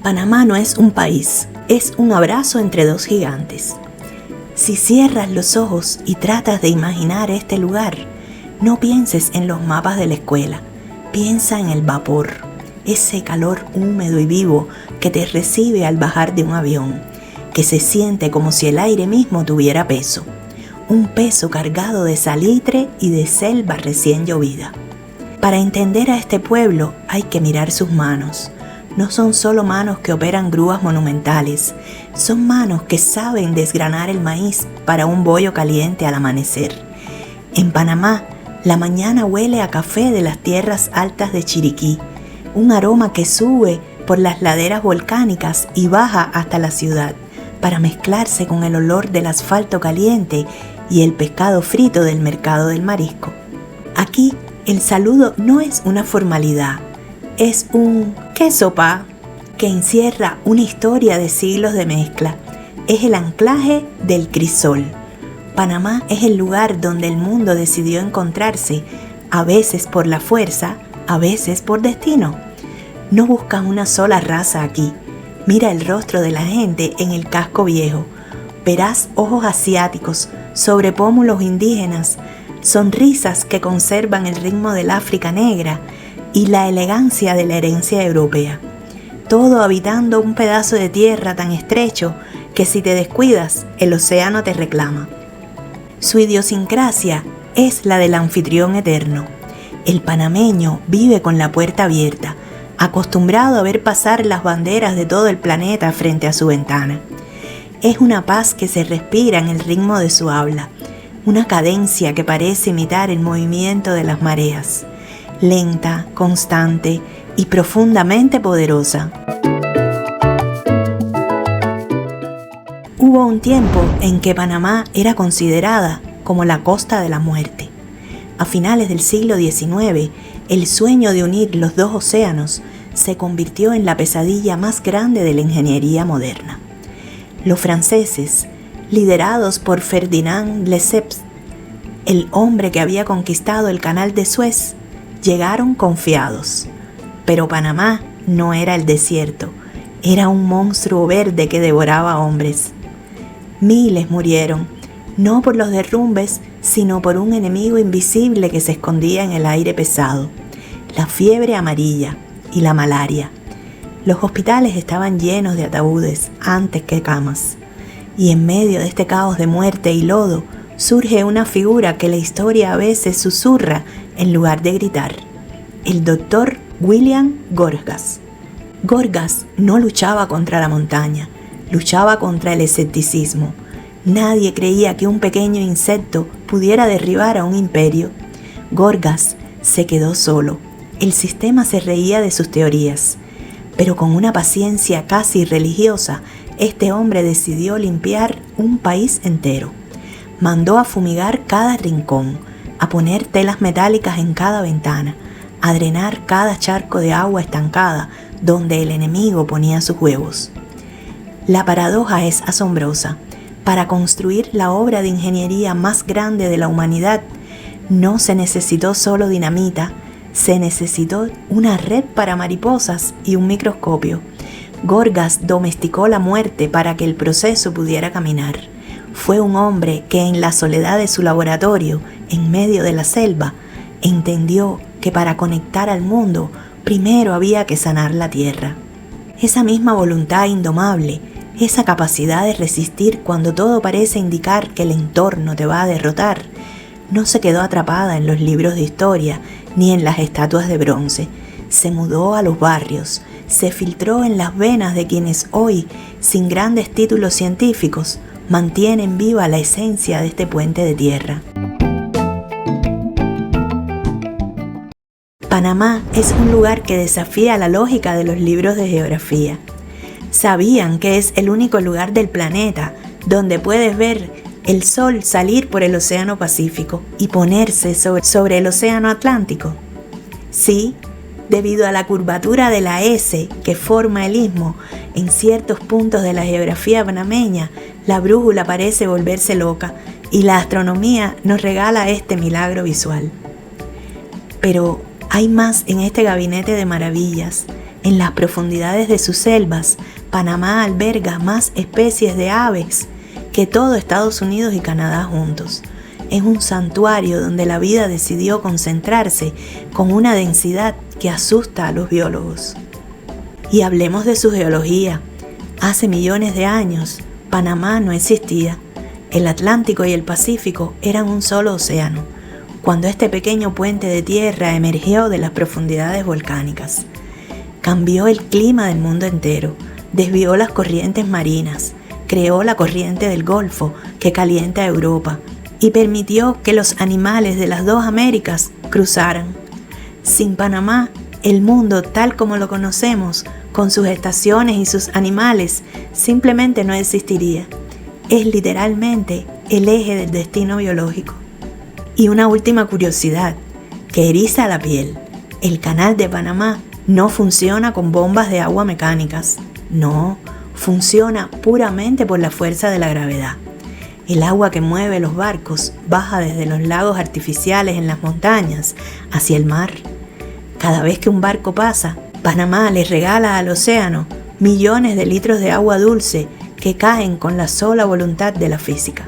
Panamá no es un país, es un abrazo entre dos gigantes. Si cierras los ojos y tratas de imaginar este lugar, no pienses en los mapas de la escuela, piensa en el vapor, ese calor húmedo y vivo que te recibe al bajar de un avión, que se siente como si el aire mismo tuviera peso, un peso cargado de salitre y de selva recién llovida. Para entender a este pueblo hay que mirar sus manos. No son solo manos que operan grúas monumentales, son manos que saben desgranar el maíz para un bollo caliente al amanecer. En Panamá, la mañana huele a café de las tierras altas de Chiriquí, un aroma que sube por las laderas volcánicas y baja hasta la ciudad, para mezclarse con el olor del asfalto caliente y el pescado frito del mercado del marisco. Aquí, el saludo no es una formalidad, es un ¿qué sopa? Que encierra una historia de siglos de mezcla. Es el anclaje del crisol. Panamá es el lugar donde el mundo decidió encontrarse, a veces por la fuerza, a veces por destino. No buscas una sola raza aquí. Mira el rostro de la gente en el casco viejo. Verás ojos asiáticos sobre pómulos indígenas, sonrisas que conservan el ritmo del África negra y la elegancia de la herencia europea. Todo habitando un pedazo de tierra tan estrecho que si te descuidas, el océano te reclama. Su idiosincrasia es la del anfitrión eterno. El panameño vive con la puerta abierta, acostumbrado a ver pasar las banderas de todo el planeta frente a su ventana. Es una paz que se respira en el ritmo de su habla, una cadencia que parece imitar el movimiento de las mareas, lenta, constante y profundamente poderosa. Hubo un tiempo en que Panamá era considerada como la costa de la muerte. A finales del siglo XIX, el sueño de unir los dos océanos se convirtió en la pesadilla más grande de la ingeniería moderna. Los franceses, liderados por Ferdinand Lesseps, el hombre que había conquistado el canal de Suez, llegaron confiados. Pero Panamá no era el desierto, era un monstruo verde que devoraba hombres. Miles murieron, no por los derrumbes, sino por un enemigo invisible que se escondía en el aire pesado, la fiebre amarilla y la malaria. Los hospitales estaban llenos de ataúdes antes que camas, y en medio de este caos de muerte y lodo surge una figura que la historia a veces susurra en lugar de gritar: el doctor William Gorgas. Gorgas no luchaba contra la montaña, luchaba contra el escepticismo. Nadie creía que un pequeño insecto pudiera derribar a un imperio. Gorgas se quedó solo. El sistema se reía de sus teorías, pero con una paciencia casi religiosa, este hombre decidió limpiar un país entero. Mandó a fumigar cada rincón, a poner telas metálicas en cada ventana, a drenar cada charco de agua estancada donde el enemigo ponía sus huevos. La paradoja es asombrosa. Para construir la obra de ingeniería más grande de la humanidad, no se necesitó solo dinamita, se necesitó una red para mariposas y un microscopio. Gorgas domesticó la muerte para que el proceso pudiera caminar. Fue un hombre que en la soledad de su laboratorio, en medio de la selva, entendió que para conectar al mundo, primero había que sanar la tierra. Esa misma voluntad indomable, esa capacidad de resistir cuando todo parece indicar que el entorno te va a derrotar, no se quedó atrapada en los libros de historia ni en las estatuas de bronce. Se mudó a los barrios, se filtró en las venas de quienes hoy, sin grandes títulos científicos, mantienen viva la esencia de este puente de tierra. Panamá es un lugar que desafía la lógica de los libros de geografía. ¿Sabían que es el único lugar del planeta donde puedes ver el sol salir por el Océano Pacífico y ponerse sobre el Océano Atlántico? Sí, debido a la curvatura de la S que forma el istmo, en ciertos puntos de la geografía panameña, la brújula parece volverse loca y la astronomía nos regala este milagro visual. Pero hay más en este gabinete de maravillas. En las profundidades de sus selvas, Panamá alberga más especies de aves que todo Estados Unidos y Canadá juntos. Es un santuario donde la vida decidió concentrarse con una densidad que asusta a los biólogos. Y hablemos de su geología. Hace millones de años, Panamá no existía. El Atlántico y el Pacífico eran un solo océano, cuando este pequeño puente de tierra emergió de las profundidades volcánicas. Cambió el clima del mundo entero, desvió las corrientes marinas, creó la corriente del Golfo que calienta Europa y permitió que los animales de las dos Américas cruzaran. Sin Panamá, el mundo tal como lo conocemos, con sus estaciones y sus animales, simplemente no existiría. Es literalmente el eje del destino biológico. Y una última curiosidad que eriza la piel: el canal de Panamá no funciona con bombas de agua mecánicas. No, funciona puramente por la fuerza de la gravedad. El agua que mueve los barcos baja desde los lagos artificiales en las montañas hacia el mar. Cada vez que un barco pasa, Panamá les regala al océano millones de litros de agua dulce que caen con la sola voluntad de la física.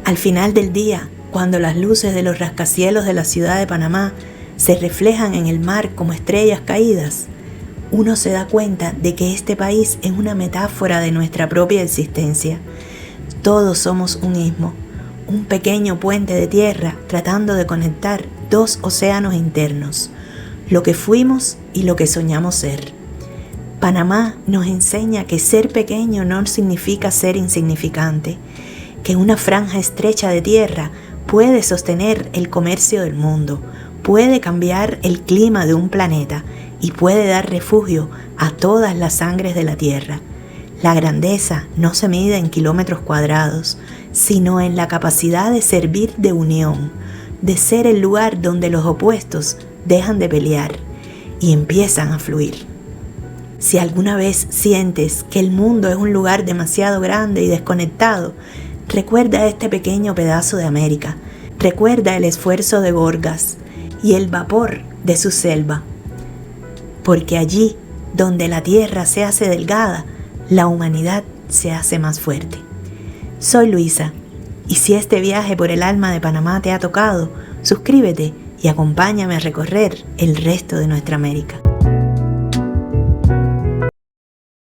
Al final del día, cuando las luces de los rascacielos de la ciudad de Panamá se reflejan en el mar como estrellas caídas, uno se da cuenta de que este país es una metáfora de nuestra propia existencia. Todos somos un istmo, un pequeño puente de tierra tratando de conectar dos océanos internos, lo que fuimos y lo que soñamos ser. Panamá nos enseña que ser pequeño no significa ser insignificante, que una franja estrecha de tierra puede sostener el comercio del mundo, puede cambiar el clima de un planeta y puede dar refugio a todas las sangres de la tierra. La grandeza no se mide en kilómetros cuadrados, sino en la capacidad de servir de unión, de ser el lugar donde los opuestos dejan de pelear y empiezan a fluir. Si alguna vez sientes que el mundo es un lugar demasiado grande y desconectado, recuerda este pequeño pedazo de América, recuerda el esfuerzo de Gorgas y el vapor de su selva, porque allí donde la tierra se hace delgada, la humanidad se hace más fuerte. Soy Luisa, y si este viaje por el alma de Panamá te ha tocado, suscríbete y acompáñame a recorrer el resto de nuestra América.